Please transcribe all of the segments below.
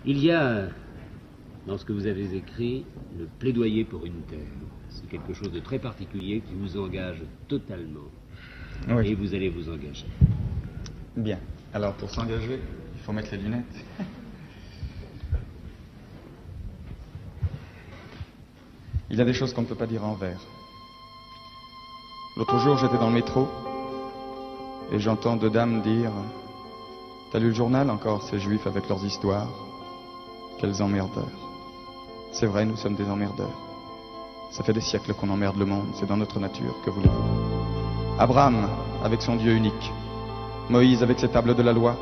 Il y a, dans ce que vous avez écrit, le plaidoyer pour une terre. C'est quelque chose de très particulier qui vous engage totalement. Oui. Et vous allez vous engager. Bien. Alors, pour s'engager, il faut mettre les lunettes. Il y a des choses qu'on ne peut pas dire en vers. L'autre jour, j'étais dans le métro et j'entends deux dames dire « T'as lu le journal encore, ces juifs avec leurs histoires? Quels emmerdeurs. » C'est vrai, nous sommes des emmerdeurs. Ça fait des siècles qu'on emmerde le monde, c'est dans notre nature, que voulez-vous. Abraham avec son Dieu unique, Moïse avec ses tables de la loi,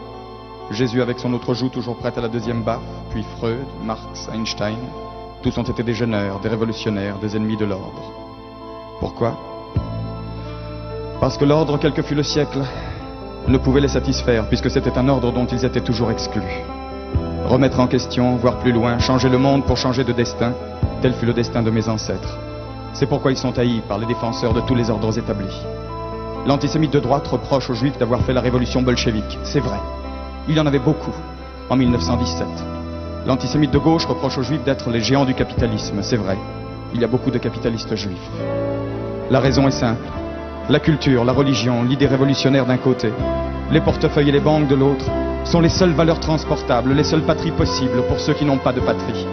Jésus avec son autre joue toujours prête à la deuxième baffe, puis Freud, Marx, Einstein, tous ont été des jeûneurs, des révolutionnaires, des ennemis de l'ordre. Pourquoi? Parce que l'ordre, quel que fût le siècle, ne pouvait les satisfaire, puisque c'était un ordre dont ils étaient toujours exclus. Remettre en question, voir plus loin, changer le monde pour changer de destin, tel fut le destin de mes ancêtres. C'est pourquoi ils sont haïs par les défenseurs de tous les ordres établis. L'antisémite de droite reproche aux Juifs d'avoir fait la révolution bolchevique. C'est vrai. Il y en avait beaucoup, en 1917. L'antisémite de gauche reproche aux Juifs d'être les géants du capitalisme. C'est vrai. Il y a beaucoup de capitalistes juifs. La raison est simple. La culture, la religion, l'idée révolutionnaire d'un côté, les portefeuilles et les banques de l'autre, sont les seules valeurs transportables, les seules patries possibles pour ceux qui n'ont pas de patrie.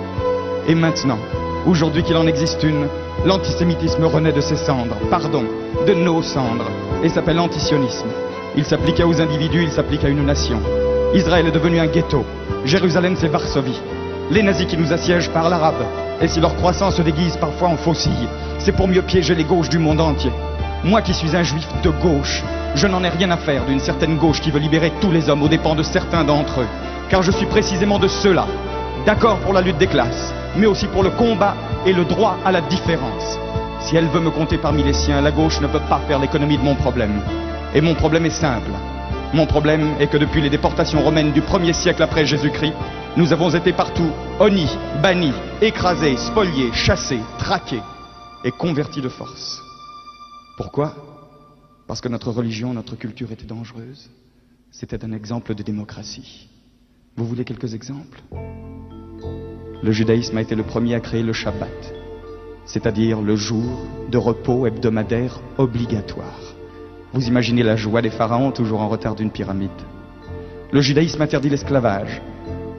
Et maintenant, aujourd'hui qu'il en existe une, l'antisémitisme renaît de ses cendres, pardon, de nos cendres, et s'appelle antisionisme. Il s'applique aux individus, il s'applique à une nation. Israël est devenu un ghetto, Jérusalem c'est Varsovie. Les nazis qui nous assiègent parlent arabe, et si leur croissance se déguise parfois en faucille, c'est pour mieux piéger les gauches du monde entier. Moi qui suis un juif de gauche, je n'en ai rien à faire d'une certaine gauche qui veut libérer tous les hommes aux dépens de certains d'entre eux. Car je suis précisément de ceux-là, d'accord pour la lutte des classes, mais aussi pour le combat et le droit à la différence. Si elle veut me compter parmi les siens, la gauche ne peut pas faire l'économie de mon problème. Et mon problème est simple. Mon problème est que depuis les déportations romaines du 1er siècle après Jésus-Christ, nous avons été partout honnis, bannis, écrasés, spoliés, chassés, traqués et convertis de force. Pourquoi? Parce que notre religion, notre culture était dangereuse. C'était un exemple de démocratie. Vous voulez quelques exemples? Le judaïsme a été le premier à créer le Shabbat, c'est-à-dire le jour de repos hebdomadaire obligatoire. Vous imaginez la joie des pharaons toujours en retard d'une pyramide. Le judaïsme interdit l'esclavage.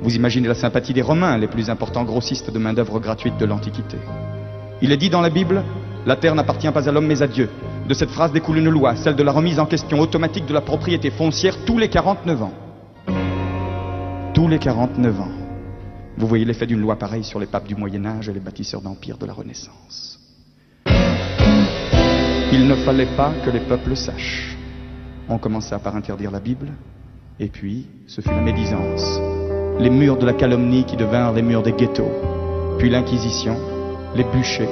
Vous imaginez la sympathie des Romains, les plus importants grossistes de main-d'œuvre gratuite de l'Antiquité. Il est dit dans la Bible, la terre n'appartient pas à l'homme mais à Dieu. De cette phrase découle une loi, celle de la remise en question automatique de la propriété foncière tous les 49 ans. Tous les 49 ans. Vous voyez l'effet d'une loi pareille sur les papes du Moyen-Âge et les bâtisseurs d'empire de la Renaissance. Il ne fallait pas que les peuples sachent. On commença par interdire la Bible, et puis ce fut la médisance. Les murs de la calomnie qui devinrent les murs des ghettos, puis l'Inquisition, les bûchers,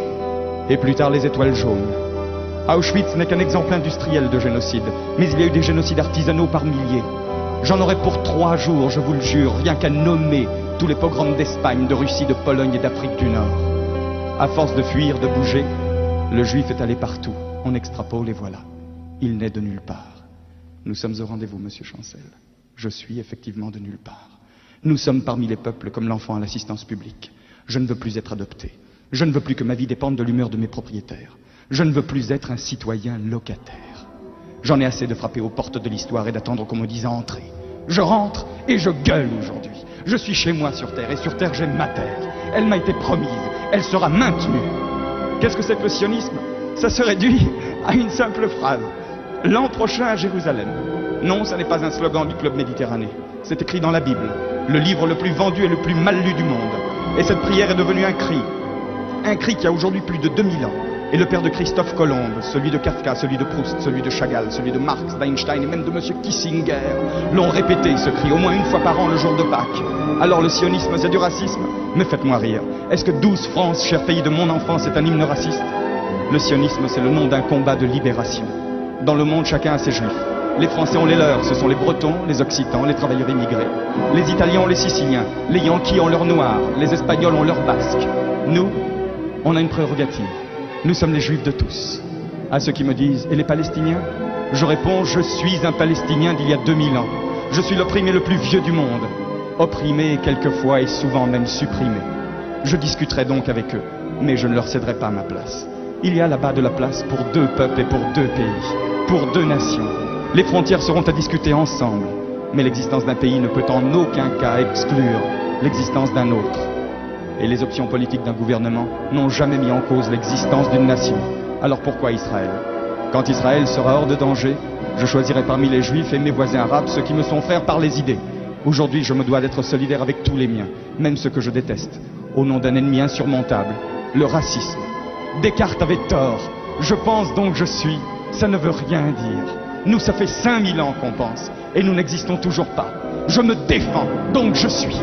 et plus tard les étoiles jaunes. Auschwitz n'est qu'un exemple industriel de génocide, mais il y a eu des génocides artisanaux par milliers. J'en aurais pour 3 jours, je vous le jure, rien qu'à nommer tous les pogroms d'Espagne, de Russie, de Pologne et d'Afrique du Nord. À force de fuir, de bouger, le juif est allé partout. On extrapole et voilà. Il n'est de nulle part. Nous sommes au rendez-vous, monsieur Chancel. Je suis effectivement de nulle part. Nous sommes parmi les peuples comme l'enfant à l'assistance publique. Je ne veux plus être adopté. Je ne veux plus que ma vie dépende de l'humeur de mes propriétaires. Je ne veux plus être un citoyen locataire. J'en ai assez de frapper aux portes de l'histoire et d'attendre qu'on me dise entrer. Je rentre et je gueule aujourd'hui. Je suis chez moi sur Terre et sur Terre j'ai ma terre. Elle m'a été promise, elle sera maintenue. Qu'est-ce que c'est que le sionisme? Ça se réduit à une simple phrase. L'an prochain à Jérusalem. Non, ça n'est pas un slogan du Club Méditerranée. C'est écrit dans la Bible, le livre le plus vendu et le plus mal lu du monde. Et cette prière est devenue un cri. Un cri qui a aujourd'hui plus de 2000 ans. Et le père de Christophe Colomb, celui de Kafka, celui de Proust, celui de Chagall, celui de Marx, d'Einstein et même de M. Kissinger l'ont répété ce cri au moins une fois par an le jour de Pâques. Alors le sionisme c'est du racisme? Mais faites-moi rire. Est-ce que 12 France, cher pays de mon enfance, est un hymne raciste? Le sionisme c'est le nom d'un combat de libération. Dans le monde chacun a ses juifs. Les Français ont les leurs, ce sont les Bretons, les Occitans, les travailleurs immigrés. Les Italiens ont les Siciliens, les Yankees ont leurs Noirs, les Espagnols ont leurs Basques. Nous, on a une prérogative. Nous sommes les Juifs de tous. À ceux qui me disent, et les Palestiniens? Je réponds, je suis un Palestinien d'il y a 2000 ans. Je suis l'opprimé le plus vieux du monde. opprimés et quelquefois et souvent même supprimés. Je discuterai donc avec eux, mais je ne leur céderai pas ma place. Il y a là-bas de la place pour 2 peuples et pour 2 pays, pour 2 nations. Les frontières seront à discuter ensemble, mais l'existence d'un pays ne peut en aucun cas exclure l'existence d'un autre. Et les options politiques d'un gouvernement n'ont jamais mis en cause l'existence d'une nation. Alors pourquoi Israël? Quand Israël sera hors de danger, je choisirai parmi les Juifs et mes voisins arabes ceux qui me sont frères par les idées. Aujourd'hui, je me dois d'être solidaire avec tous les miens, même ceux que je déteste, au nom d'un ennemi insurmontable, le racisme. Descartes avait tort. Je pense donc je suis. Ça ne veut rien dire. Nous, ça fait 5000 ans qu'on pense, et nous n'existons toujours pas. Je me défends, donc je suis.